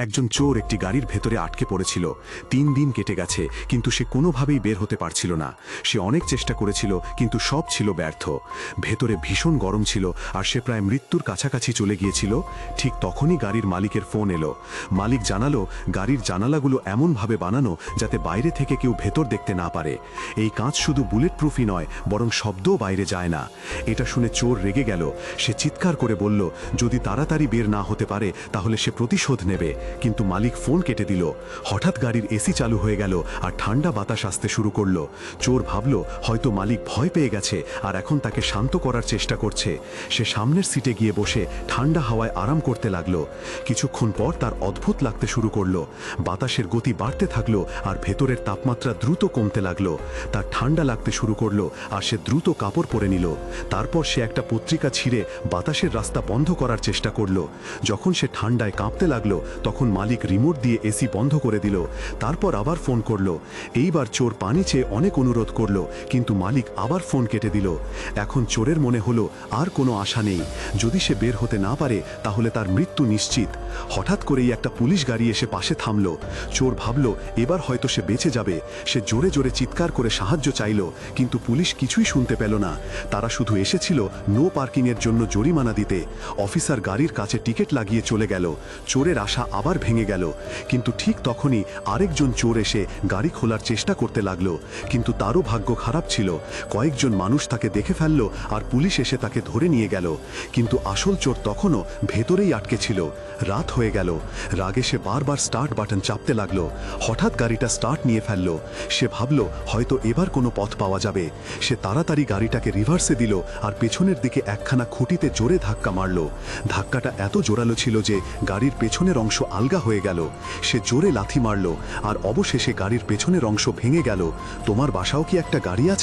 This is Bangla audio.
একজন চোর একটি গাড়ির ভেতরে আটকে পড়েছিল। 3 দিন কেটে গেছে, কিন্তু সে কোনোভাবেই বের হতে পারছিল না। সে অনেক চেষ্টা করেছিল, কিন্তু সব ছিল ব্যর্থ। ভেতরে ভীষণ গরম ছিল, আর সে প্রায় মৃত্যুর কাছাকাছি চলে গিয়েছিল। ঠিক তখনই গাড়ির মালিকের ফোন এলো। মালিক জানালো, গাড়ির জানালাগুলো এমনভাবে বানানো যাতে বাইরে থেকে কেউ ভেতর দেখতে না পারে। এই কাঁচ শুধু বুলেট প্রুফই নয়, বরং শব্দও বাইরে যায় না। এটা শুনে চোর রেগে গেল। সে চিৎকার করে বলল, যদি তাড়াতাড়ি বের না হতে পারে তাহলে সে প্রতিশোধ নেবে। কিন্তু মালিক ফোন কেটে দিল। হঠাৎ গাড়ির এসি চালু হয়ে গেল, আর ঠান্ডা বাতাস আসতে শুরু করলো। চোর ভাবল, হয়তো মালিক ভয় পেয়ে গেছে আর এখন তাকে শান্ত করার চেষ্টা করছে। সে সামনের সিটে গিয়ে বসে ঠান্ডা হাওয়ায় আরাম করতে লাগলো। কিছুক্ষণ পর তার অদ্ভুত লাগতে শুরু করলো। বাতাসের গতি বাড়তে থাকলো, আর ভেতরের তাপমাত্রা দ্রুত কমতে লাগলো। তার ঠান্ডা লাগতে শুরু করলো, আর সে দ্রুত কাপড় পরে নিল। তারপর সে একটা পত্রিকা ছিঁড়ে বাতাসের রাস্তা বন্ধ করার চেষ্টা করলো। যখন সে ঠান্ডায় কাঁপতে লাগলো, তখন মালিক রিমোট দিয়ে এসি বন্ধ করে দিল। তারপর আবার ফোন করলো। এইবার চোর পানি চেয়ে অনেক অনুরোধ করলো, কিন্তু মালিক আবার ফোন কেটে দিল। এখন চোরের মনে হলো আর কোনো আশা নেই। যদি সে বের হতে না পারে তাহলে তার মৃত্যু নিশ্চিত। হঠাৎ করেই একটা পুলিশ গাড়ি এসে পাশে থামলো। চোর ভাবল, এবার হয়তো সে বেঁচে যাবে। সে জোরে জোরে চিৎকার করে সাহায্য চাইল, কিন্তু পুলিশ কিছুই শুনতে পেল না। তারা শুধু এসেছিল নো পার্কিংয়ের জন্য জরিমানা দিতে। অফিসার গাড়ির কাছে টিকিট লাগিয়ে চলে গেল। চোরের আশা আবার ভেঙে গেল। কিন্তু ঠিক তখনই আরেকজন চোর এসে গাড়ি খোলার চেষ্টা করতে লাগলো, কিন্তু তারও ভাগ্য খারাপ ছিল। কয়েকজন মানুষ তাকে দেখে ফেলল, আর পুলিশ এসে তাকে ধরে নিয়ে গেল। কিন্তু আসল চোর তখনও ভেতরেই আটকে ছিল। রাত হয়ে গেল। রাগে সে বারবার স্টার্ট বাটন চাপতে লাগলো। হঠাৎ গাড়িটা স্টার্ট নিয়ে ফেলল। সে ভাবল, হয়তো এবার কোনো পথ পাওয়া যাবে। সে তাড়াতাড়ি গাড়িটাকে রিভার্সে দিল, আর পেছনের দিকে একখানা খুঁটিতে জোরে ধাক্কা মারল। ধাক্কাটা এত জোরালো ছিল যে গাড়ির পেছনের অংশ আলগা হয়ে গেল। সে জোরে লাথি মারল, আর অবশেষে গাড়ির পেছনের অংশ ভেঙে গেল। তোমার বাসাও কি একটা গাড়ি আছে?